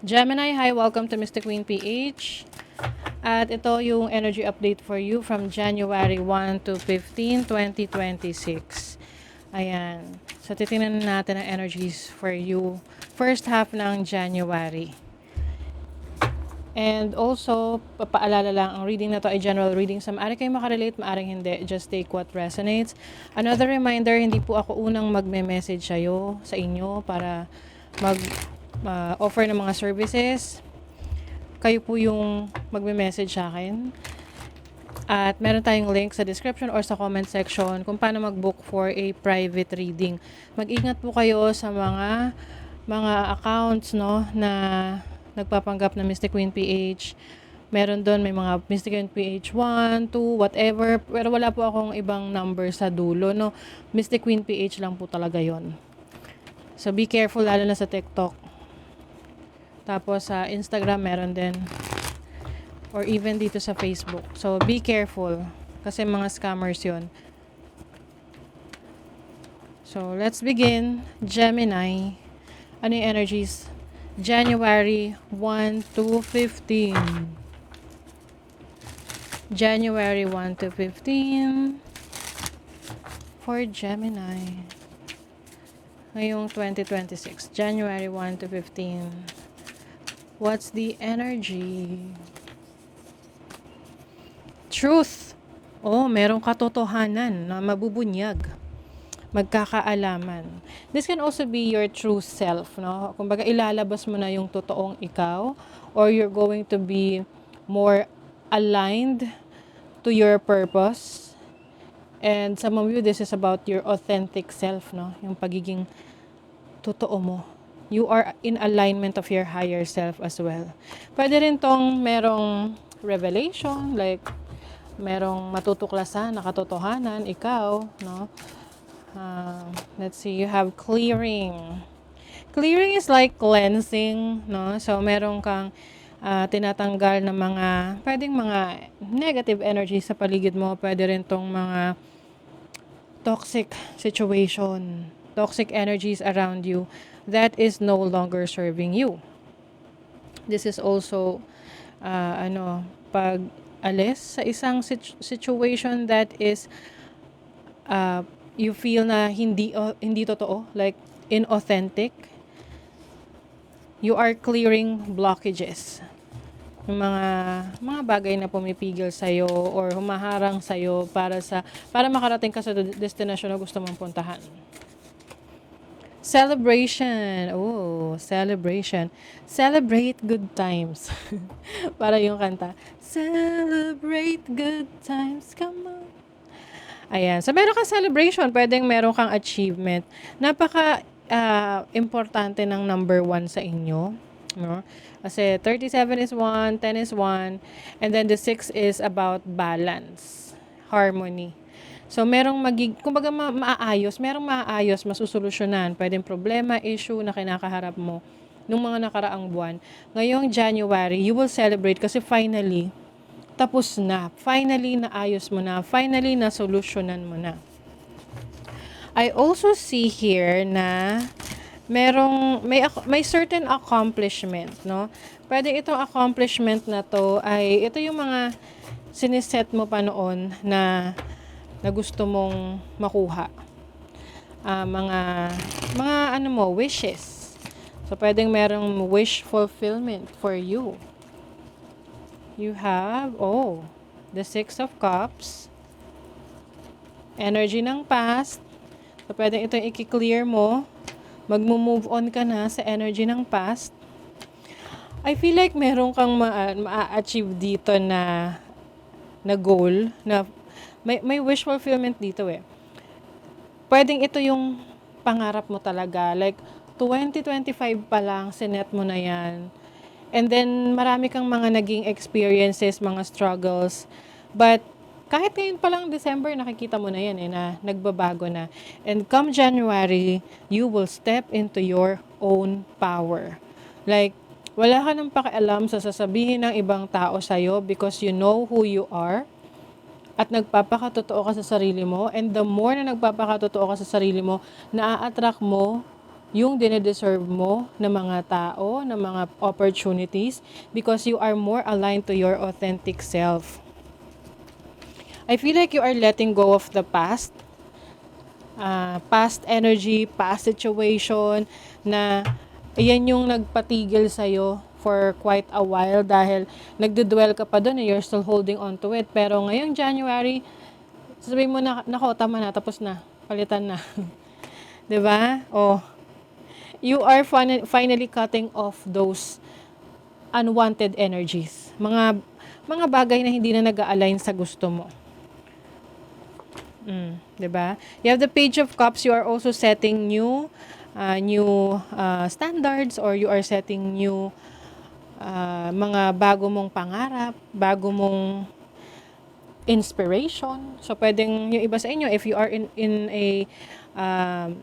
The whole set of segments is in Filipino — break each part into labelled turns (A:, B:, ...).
A: Gemini, hi, welcome to Mystic Queen PH. At ito yung energy update for you from January 1 to 15, 2026. Ayan. So, titingnan natin ang energies for you first half ng January. And also, papaalala lang, ang reading na to ay general reading. So, maaari kayo makarelate, maaring hindi. Just take what resonates. Another reminder, hindi po ako unang magme-message sa inyo para mag-offer ng mga services. Kayo po yung magme-message sa akin. At meron tayong link sa description or sa comment section kung paano mag-book for a private reading. Mag-ingat po kayo sa mga accounts na nagpapanggap na Mystic Queen PH. Meron doon, may mga Mystic Queen PH 1, 2, whatever. Pero wala po akong ibang number sa dulo, no. Mystic Queen PH lang po talaga yon. So be careful, lalo na sa TikTok. Tapos sa Instagram meron din. Or even dito sa Facebook. So be careful. Kasi mga scammers yon. So let's begin. Gemini. Ano yung energies? January 1 to 15. January 1 to 15. For Gemini. Ngayong 2026. January 1 to 15. What's the energy? Truth. Oh, merong katotohanan na mabubunyag. Magkakaalaman. This can also be your true self, no? Kumbaga, ilalabas mo na yung totoong ikaw, or you're going to be more aligned to your purpose. And some of you, this is about your authentic self, no? Yung pagiging totoo mo. You are in alignment of your higher self as well. Pwede rin tong merong revelation, like merong matutuklasan na katotohanan, ikaw, no? Let's see, you have clearing. Clearing is like cleansing, no? So, meron kang tinatanggal na pwedeng mga negative energy sa paligid mo. Pwede rin tong mga toxic situation, toxic energies around you that is no longer serving you. This is also pag alis sa isang situation that is you feel na hindi totoo, like inauthentic. You are clearing blockages. Yung mga bagay na pumipigil sa iyo or humaharang sa iyo para makarating ka sa destination na gusto mong puntahan. Celebration. Oh, celebration. Celebrate good times. Para yung kanta. Celebrate good times. Come on. Ayan. So, meron kang celebration. Pwedeng meron kang achievement. Napaka importante ng number 1 sa inyo. No? Kasi 37 is 1, 10 is 1, and then the 6 is about balance, harmony. So, merong kumbaga merong maaayos, masusolusyonan. Pwedeng problema, issue na kinakaharap mo nung mga nakaraang buwan. Ngayong January, you will celebrate kasi finally, tapos na. Finally, naayos mo na. Finally, nasolusyonan mo na. I also see here na may certain accomplishment, no? Pwede itong accomplishment na to ay ito yung mga siniset mo pa noon na gusto mong makuha. Mga wishes. So, pwedeng merong wish fulfillment for you. You have, the 6 of Cups. Energy ng past. So, pwedeng itong i-clear mo. Mag-move on ka na sa energy ng past. I feel like meron kang ma-achieve dito na goal, na may wish fulfillment dito eh. Pwedeng ito yung pangarap mo talaga. Like, 2025 pa lang, sinet mo na yan. And then, marami kang mga naging experiences, mga struggles. But, kahit ngayon pa lang December, nakikita mo na yan na nagbabago na. And come January, you will step into your own power. Like, wala ka nang pakialam sa sasabihin ng ibang tao sa'yo because you know who you are. At nagpapakatotoo ka sa sarili mo. And the more na nagpapakatotoo ka sa sarili mo, naa-attract mo yung dinedeserve mo ng mga tao, ng mga opportunities, because you are more aligned to your authentic self. I feel like you are letting go of the past energy, past situation, na yan yung nagpatigil sa'yo for quite a while dahil nagdudwell ka pa doon, you're still holding on to it. Pero ngayong January, sabihin mo na, nako, tama na, tapos na, palitan na. 'Di ba? Oh, you are finally cutting off those unwanted energies. Mga bagay na hindi na nag-align sa gusto mo. 'Di ba? You have the Page of Cups. You are also setting new standards, or you are setting new mga bago mong pangarap, bago mong inspiration. So pwedeng yung iba sa inyo, if you are in a um,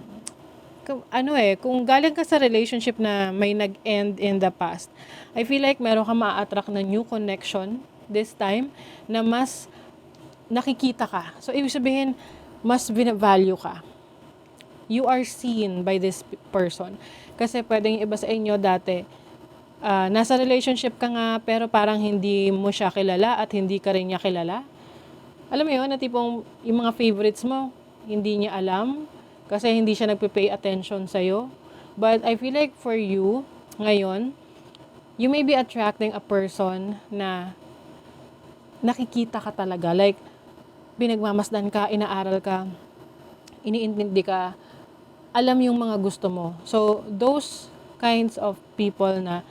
A: kung galing ka sa relationship na may nag-end in the past, I feel like meron ka ma-attract na new connection this time na mas nakikita ka. So, ibig sabihin, mas binavalue ka. You are seen by this person. Kasi pwedeng iba sa inyo dati, nasa relationship ka nga, pero parang hindi mo siya kilala at hindi ka rin niya kilala. Alam mo yun, na tipong yung mga favorites mo, hindi niya alam, kasi hindi siya nagpe-pay attention sa'yo. But I feel like for you, ngayon, you may be attracting a person na nakikita ka talaga. Like, pinagmamasdan ka, inaaral ka, iniintindi ka, alam yung mga gusto mo. So, those kinds of people na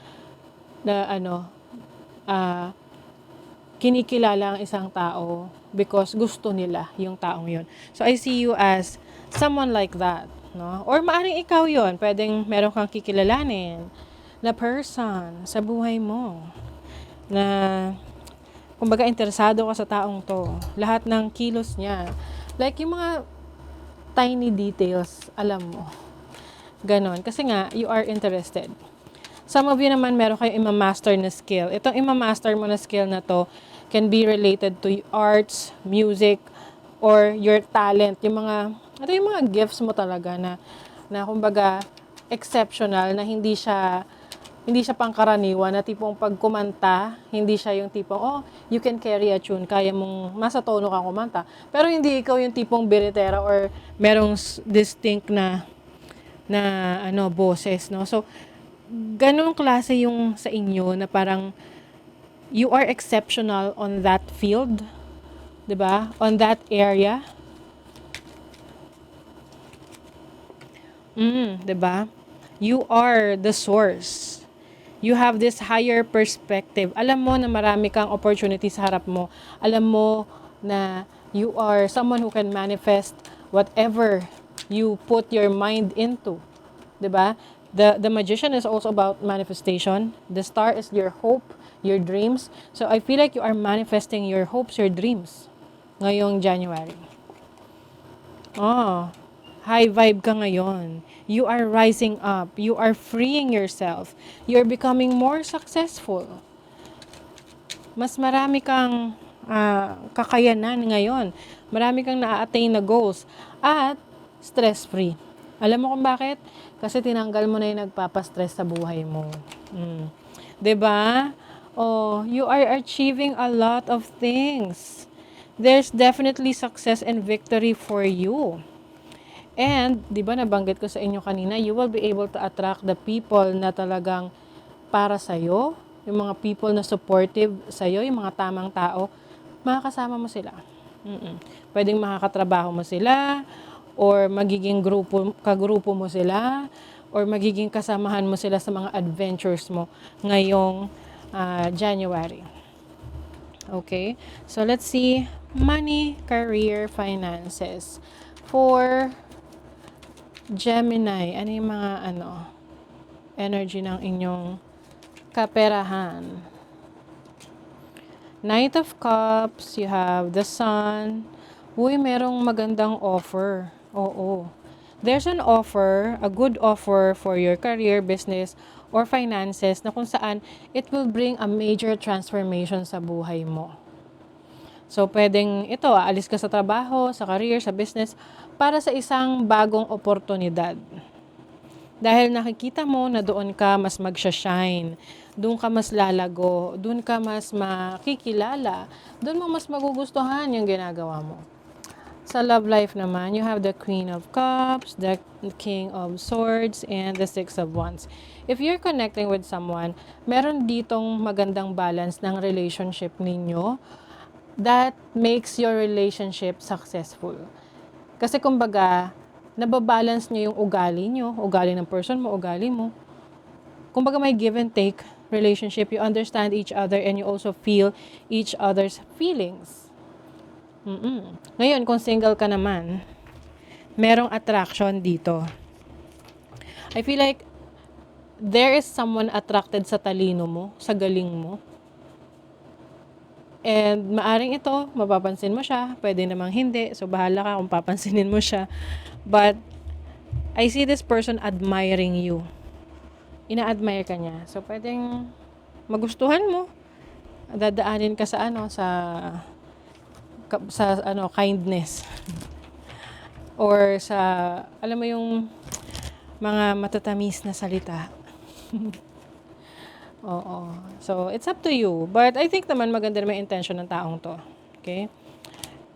A: kinikilala ang isang tao because gusto nila yung taong yun. So, I see you as someone like that, no? Or maaring ikaw yun, pwedeng meron kang kikilalanin na person sa buhay mo na kumbaga interesado ka sa taong to. Lahat ng kilos niya. Like yung mga tiny details, alam mo. Ganon. Kasi nga, you are interested. Some of you naman meron kayong ima-master na skill. Itong ima-master mo na skill na to can be related to arts, music, or your talent. Yung mga gifts mo talaga na kumbaga exceptional, na hindi siya pangkaraniwan, na tipong pag kumanta, hindi siya yung tipong, oh, you can carry a tune, kaya mong masa tono kang kumanta. Pero hindi ikaw yung tipong biritera or merong distinct na boses, no? So, ganung klase yung sa inyo na parang you are exceptional on that field, 'di ba? On that area. 'Di ba? You are the source. You have this higher perspective. Alam mo na marami kang opportunities sa harap mo. Alam mo na you are someone who can manifest whatever you put your mind into. 'Di ba? The magician is also about manifestation. The star is your hope, your dreams. So I feel like you are manifesting your hopes, your dreams ngayong January. Oh, high vibe ka ngayon. You are rising up. You are freeing yourself. You're becoming more successful. Mas marami kang kakayanan ngayon. Marami kang na-attain na goals. At stress-free. Alam mo kung bakit? Kasi tinanggal mo na yung nagpapastress sa buhay mo. 'Di ba? Oh, you are achieving a lot of things. There's definitely success and victory for you. And, di ba nabanggit ko sa inyo kanina, you will be able to attract the people na talagang para sa'yo, yung mga people na supportive sa'yo, yung mga tamang tao, makakasama mo sila. Pwedeng makakatrabaho mo sila, or magiging kagrupo mo sila, or magiging kasamahan mo sila sa mga adventures mo ngayong January. Okay? So, let's see. Money, career, finances. For Gemini, ano yung mga energy ng inyong kaperahan? Knight of Cups, you have the Sun. Uy, merong magandang offer. Oo. There's an offer, a good offer for your career, business, or finances na kung saan it will bring a major transformation sa buhay mo. So, pwedeng ito, aalis ka sa trabaho, sa career, sa business, para sa isang bagong oportunidad. Dahil nakikita mo na doon ka mas magsha-shine, doon ka mas lalago, doon ka mas makikilala, doon mo mas magugustuhan yung ginagawa mo. Sa love life naman, you have the Queen of Cups, the King of Swords, and the Six of Wands. If you're connecting with someone, meron ditong magandang balance ng relationship ninyo that makes your relationship successful. Kasi kumbaga, nababalance nyo yung ugali nyo, ugali ng person mo, ugali mo. Kumbaga may give and take relationship, you understand each other and you also feel each other's feelings. Ngayon, kung single ka naman, merong attraction dito. I feel like there is someone attracted sa talino mo, sa galing mo. And maaring ito, mapapansin mo siya, pwede namang hindi. So, bahala ka kung papansinin mo siya. But, I see this person admiring you. Ina-admire ka niya. So, pwedeng magustuhan mo. Dadaanin ka sa kindness. Or sa, alam mo yung mga matatamis na salita. Oo. So, it's up to you. But I think naman maganda naman yung intention ng taong to. Okay?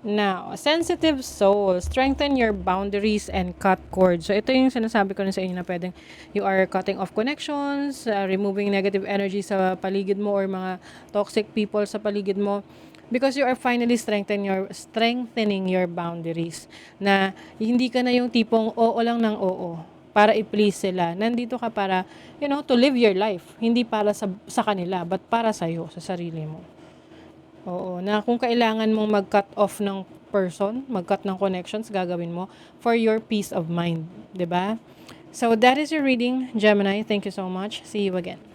A: Now, sensitive soul, strengthen your boundaries and cut cords. So, ito yung sinasabi ko na sa inyo na pwedeng you are cutting off connections, removing negative energy sa paligid mo or mga toxic people sa paligid mo. Because you are finally strengthening your boundaries. Na hindi ka na yung tipong oo lang ng oo para i-please sila. Nandito ka para, to live your life. Hindi para sa kanila, but para sa'yo, sa sarili mo. Oo, na kung kailangan mong mag-cut off ng person, mag-cut ng connections, gagawin mo for your peace of mind. 'Di ba? So, that is your reading, Gemini. Thank you so much. See you again.